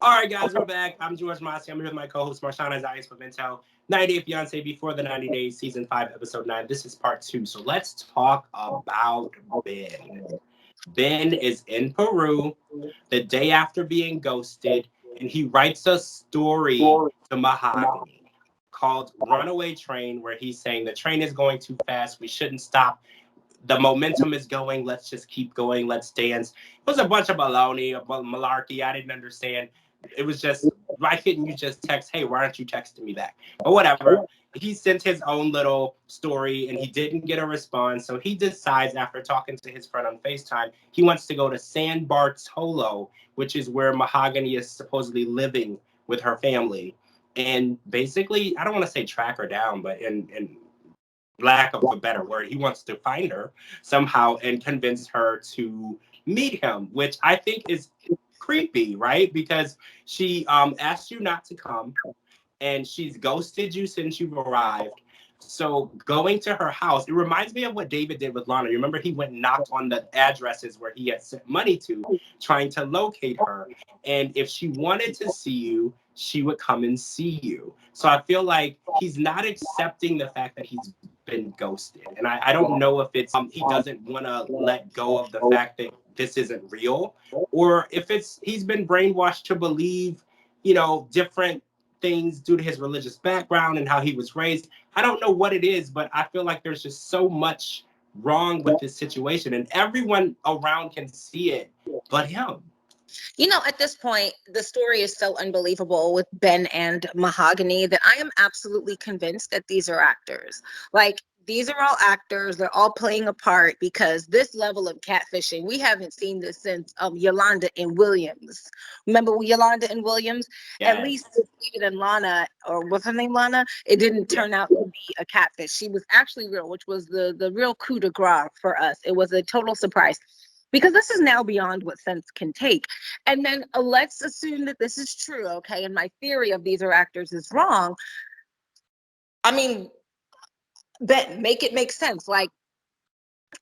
All right, guys, we're back. I'm George Mossey. I'm here with my co-host Marshana Dahlia with Intel. 90 Day Fiance Before the 90 Days, Season 5, Episode 9. This is part 2. So let's talk about Ben. Ben is in Peru the day after being ghosted, and he writes a story to Mahogany called Runaway Train, where he's saying the train is going too fast. We shouldn't stop. The momentum is going. Let's just keep going. Let's dance. It was a bunch of baloney, malarkey. I didn't understand. It was just, why couldn't you just text, hey, why aren't you texting me back? But whatever. He sent his own little story and he didn't get a response. So he decides, after talking to his friend on FaceTime, he wants to go to San Bartolo, which is where Mahogany is supposedly living with her family. And basically, I don't want to say track her down, but in lack of a better word, he wants to find her somehow and convince her to meet him, which I think is creepy, right? Because she asked you not to come and she's ghosted you since you've arrived. So going to her house, it reminds me of what David did with Lana. You remember he went and knocked on the addresses where he had sent money to, trying to locate her. And if she wanted to see you, she would come and see you. So I feel like he's not accepting the fact that he's been ghosted. And I don't know if it's he doesn't want to let go of the fact that this isn't real, or if it's he's been brainwashed to believe, different things due to his religious background and how he was raised. I don't know what it is, but I feel like there's just so much wrong with this situation, and everyone around can see it but him. At this point, the story is so unbelievable with Ben and Mahogany that I am absolutely convinced that these are actors. Like, these are all actors. They're all playing a part, because this level of catfishing, we haven't seen this since Yolanda and Williams. Remember Yolanda and Williams? Yes. At least with David and Lana, or what's her name, Lana? It didn't turn out to be a catfish. She was actually real, which was the real coup de grace for us. It was a total surprise, because this is now beyond what sense can take. And then let's assume that this is true, okay? And my theory of these are actors is wrong. I mean, make it make sense. Like,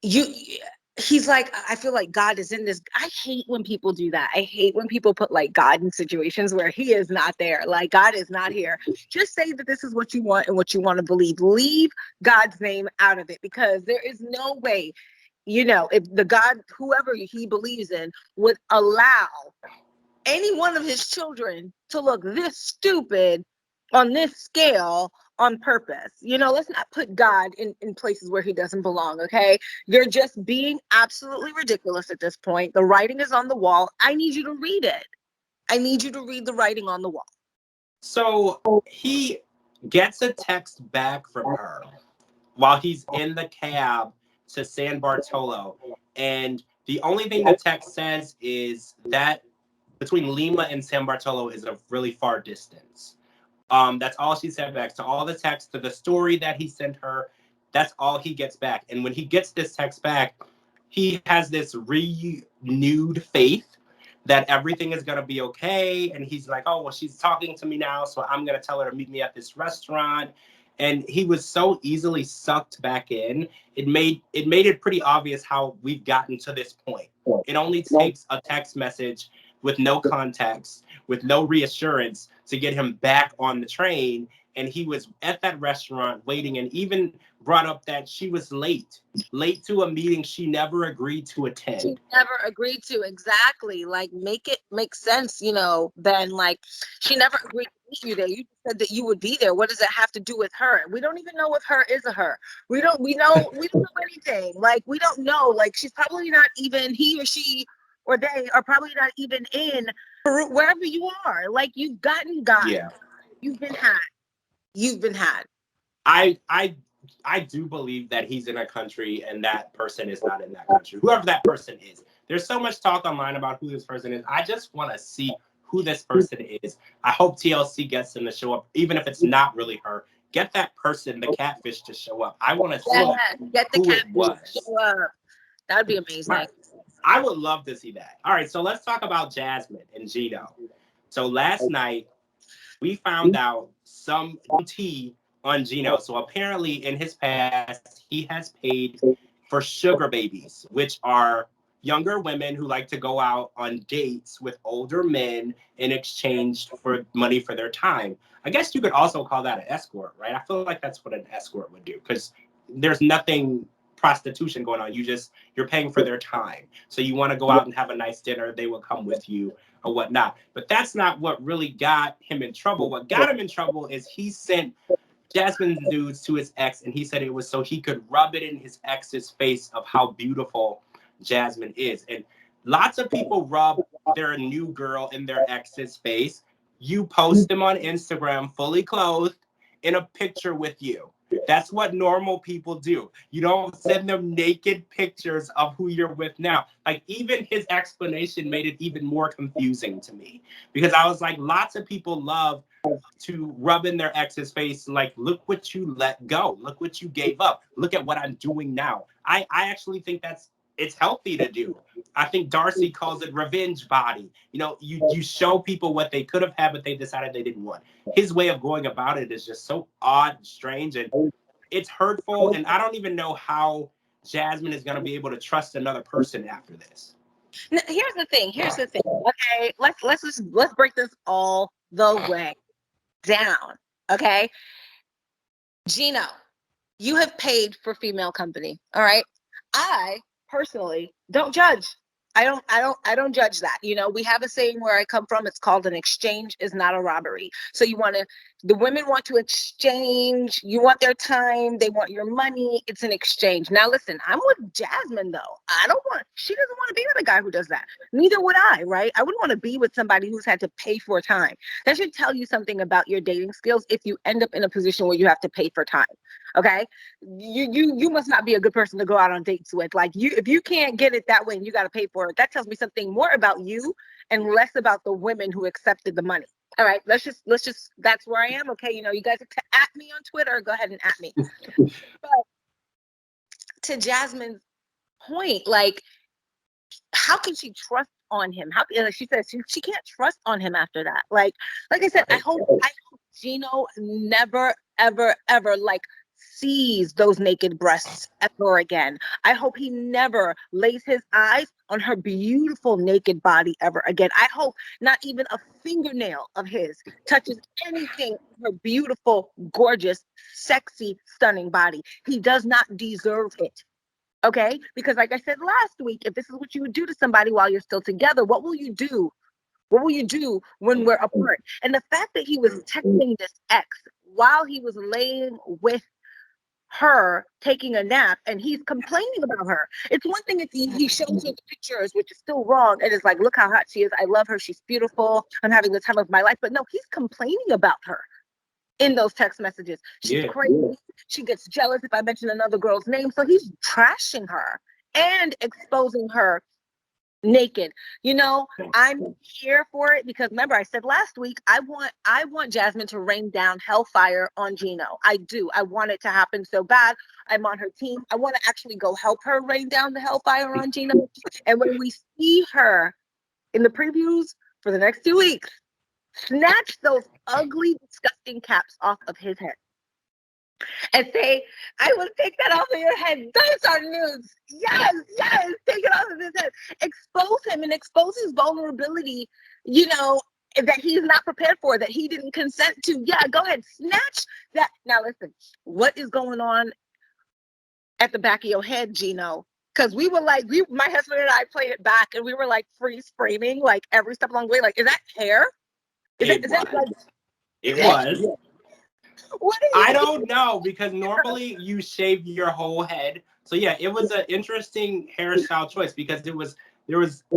he's like, I feel like God is in this. I hate when people do that. I hate when people put like God in situations where he is not there. Like, God is not here. Just say that this is what you want and what you want to believe. Leave God's name out of it, because there is no way, if the God, whoever he believes in, would allow any one of his children to look this stupid on this scale on purpose. Let's not put God in places where he doesn't belong, okay? You're just being absolutely ridiculous at this point. The writing is on the wall. I need you to read it. I need you to read the writing on the wall. So he gets a text back from her while he's in the cab to San Bartolo. And the only thing the text says is that between Lima and San Bartolo is a really far distance. That's all she said back. So all the text to the story that he sent her, that's all he gets back. And when he gets this text back, he has this renewed faith that everything is going to be okay. And he's like, oh, well, she's talking to me now, so I'm going to tell her to meet me at this restaurant. And he was so easily sucked back in. It made it pretty obvious how we've gotten to this point. It only takes a text message with no context, with no reassurance, to get him back on the train. And he was at that restaurant waiting, and even brought up that she was late to a meeting she never agreed to attend. She never agreed to, exactly. Like, make it make sense, Ben. Like, she never agreed to meet you there. You just said that you would be there. What does it have to do with her? We don't even know if her is a her. We don't know anything. Like, we don't know. Like, she's probably not even, he or she or they are probably not even in Peru, wherever you are. Like, you've gotten God. Yeah. You've been had. I do believe that he's in a country and that person is not in that country. Whoever that person is. There's so much talk online about who this person is. I just want to see who this person is. I hope TLC gets him to show up, even if it's not really her. Get that person, the catfish, to show up. I want to see get the who it was. To show up. That would be amazing. I would love to see that. All right, so let's talk about Jasmine and Gino. So last night, we found out some tea on Gino. So apparently in his past, he has paid for sugar babies, which are younger women who like to go out on dates with older men in exchange for money for their time. I guess you could also call that an escort, right? I feel like that's what an escort would do, because there's nothing prostitution going on. You're paying for their time. So you want to go out and have a nice dinner, they will come with you or whatnot. But that's not what really got him in trouble. What got him in trouble is he sent Jasmine's nudes to his ex, and he said it was so he could rub it in his ex's face of how beautiful Jasmine is. And lots of people rub their new girl in their ex's face. You post them on Instagram fully clothed in a picture with you. That's what normal people do. You don't send them naked pictures of who you're with now. Like, even his explanation made it even more confusing to me, because I was like, lots of people love to rub in their ex's face, like, look what you let go, look what you gave up, look at what I'm doing now. I actually think it's healthy to do. I think Darcy calls it revenge body. You know, you show people what they could have had, but they decided they didn't want. His way of going about it is just so odd and strange, and it's hurtful. And I don't even know how Jasmine is going to be able to trust another person after this. Now, here's the thing. Okay, let's break this all the way down. Okay, Gino, you have paid for female company. All right. I personally don't judge. I don't judge that. You know, we have a saying where I come from. It's called an exchange is not a robbery. So the women want to exchange. You want their time. They want your money. It's an exchange. Now, listen, I'm with Jasmine, though. She doesn't want to be with a guy who does that. Neither would I, right? I wouldn't want to be with somebody who's had to pay for time. That should tell you something about your dating skills if you end up in a position where you have to pay for time. Okay, you must not be a good person to go out on dates with. Like, if you can't get it that way and you got to pay for it, that tells me something more about you and less about the women who accepted the money. All right, let's just that's where I am. Okay, you know, you guys at me on Twitter, go ahead and at me. But to Jasmine's point, like, how can she trust on him? How, like she says, she can't trust on him after that. Like I said, I hope Gino never ever like sees those naked breasts ever again. I hope he never lays his eyes on her beautiful naked body ever again. I hope not even a fingernail of his touches anything of her beautiful, gorgeous, sexy, stunning body. He does not deserve it. Okay? Because like I said last week, if this is what you would do to somebody while you're still together, what will you do? What will you do when we're apart? And the fact that he was texting this ex while he was laying with her taking a nap and he's complaining about her. It's one thing if he shows her the pictures, which is still wrong, and it's like, look how hot she is. I love her. She's beautiful. I'm having the time of my life. But no, he's complaining about her in those text messages. She's crazy. She gets jealous if I mention another girl's name. So he's trashing her and exposing her naked. You know, I'm here for it because remember I said last week I want Jasmine to rain down hellfire on Gino. I do. I want it to happen so bad. I'm on her team. I want to actually go help her rain down the hellfire on Gino. And when we see her in the previews for the next 2 weeks, snatch those ugly, disgusting caps off of his head and say, I will take that off of your head. Those are nudes. Yes, take it off of his head. Expose him and expose his vulnerability, you know, that he's not prepared for, that he didn't consent to. Yeah, go ahead, snatch that. Now listen, what is going on at the back of your head, Gino? Because we were like, my husband and I played it back and we were like freeze framing, like every step along the way. Like, is that hair? It was. I don't know, because normally you shave your whole head. So yeah, it was an interesting hairstyle choice because there was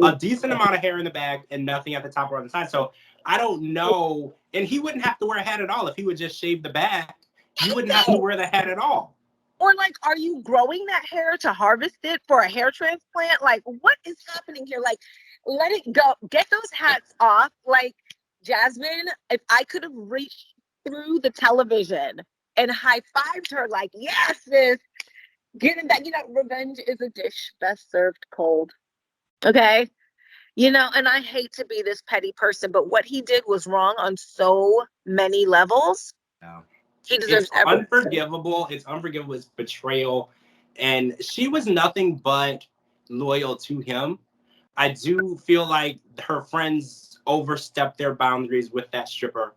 a decent amount of hair in the back and nothing at the top or on the side. So I don't know. And he wouldn't have to wear a hat at all if he would just shave the back. You wouldn't have to wear the hat at all. Or like, are you growing that hair to harvest it for a hair transplant? Like, what is happening here? Like, let it go. Get those hats off. Like, Jasmine, if I could have reached through the television and high-fived her like, yes, sis, getting that, you know, revenge is a dish best served cold. Okay? You know, and I hate to be this petty person, but what he did was wrong on so many levels. No. He deserves everything. Unforgivable. It's unforgivable. It's betrayal. And she was nothing but loyal to him. I do feel like her friends overstepped their boundaries with that stripper,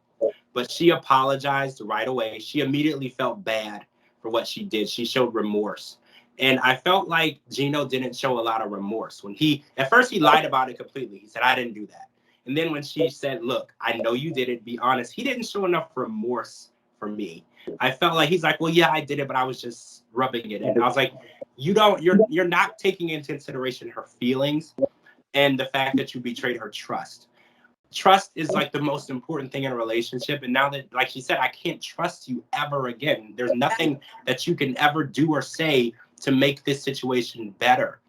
but she apologized right away. She immediately felt bad for what she did. She showed remorse. And I felt like Gino didn't show a lot of remorse. At first he lied about it completely. He said, I didn't do that. And then when she said, look, I know you did it, be honest, he didn't show enough remorse for me. I felt like he's like, well, yeah, I did it, but I was just rubbing it in. I was like, you're not taking into consideration her feelings and the fact that you betrayed her trust. Trust is like the most important thing in a relationship. And now that, like she said, I can't trust you ever again. There's nothing that you can ever do or say to make this situation better.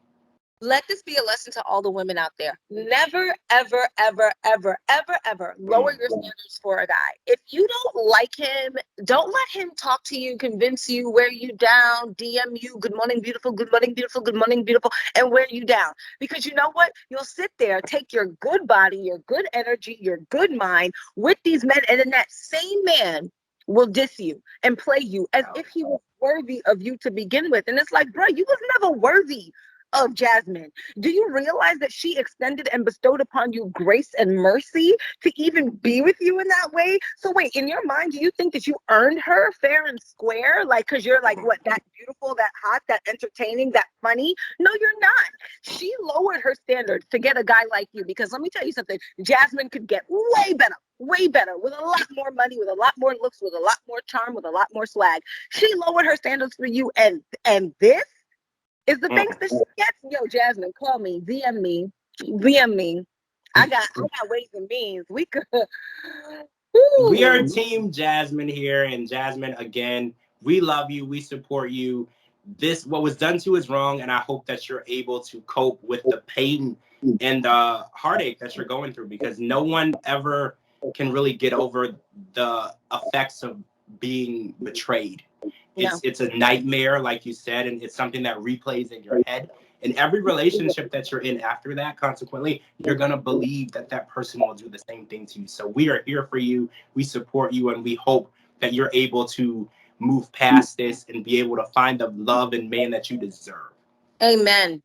Let this be a lesson to all the women out there. Never, ever, ever, ever, ever, ever lower your standards for a guy. If you don't like him, don't let him talk to you, convince you, wear you down, DM you, good morning, beautiful, good morning, beautiful, good morning, beautiful, and wear you down. Because you know what? You'll sit there, take your good body, your good energy, your good mind with these men, and then that same man will diss you and play you as if he was worthy of you to begin with. And it's like, bro, you was never worthy of Jasmine. Do you realize that she extended and bestowed upon you grace and mercy to even be with you in that way? So wait, in your mind, do you think that you earned her fair and square? Like, because you're like, what, that beautiful, that hot, that entertaining, that funny? No, you're not. She lowered her standards to get a guy like you, because let me tell you something, Jasmine could get way better, with a lot more money, with a lot more looks, with a lot more charm, with a lot more swag. She lowered her standards for you, and this is the things that she gets. Yo, Jasmine, call me, VM me. I got ways and means. We could. We are Team Jasmine here, and Jasmine, again, we love you, we support you. What was done to you is wrong, and I hope that you're able to cope with the pain and the heartache that you're going through, because no one ever can really get over the effects of being betrayed. It's a nightmare, like you said, and it's something that replays in your head. And every relationship that you're in after that, consequently, you're going to believe that that person will do the same thing to you. So we are here for you. We support you, and we hope that you're able to move past this and be able to find the love and man that you deserve. Amen.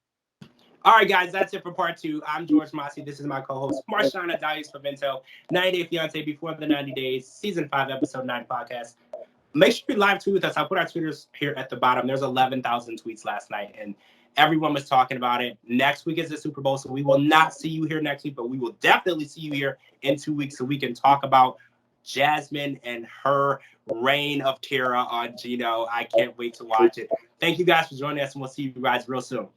All right, guys, that's it for part 2. I'm George Mossey. This is my co-host, Marshana Dahlia for Vento, 90 Day Fiance Before the 90 Days, Season 5, Episode 9 podcast. Make sure you live tweet with us. I'll put our Twitters here at the bottom. There's 11,000 tweets last night, and everyone was talking about it. Next week is the Super Bowl, so we will not see you here next week, but we will definitely see you here in 2 weeks so we can talk about Jasmine and her reign of terror on Gino. I can't wait to watch it. Thank you guys for joining us, and we'll see you guys real soon.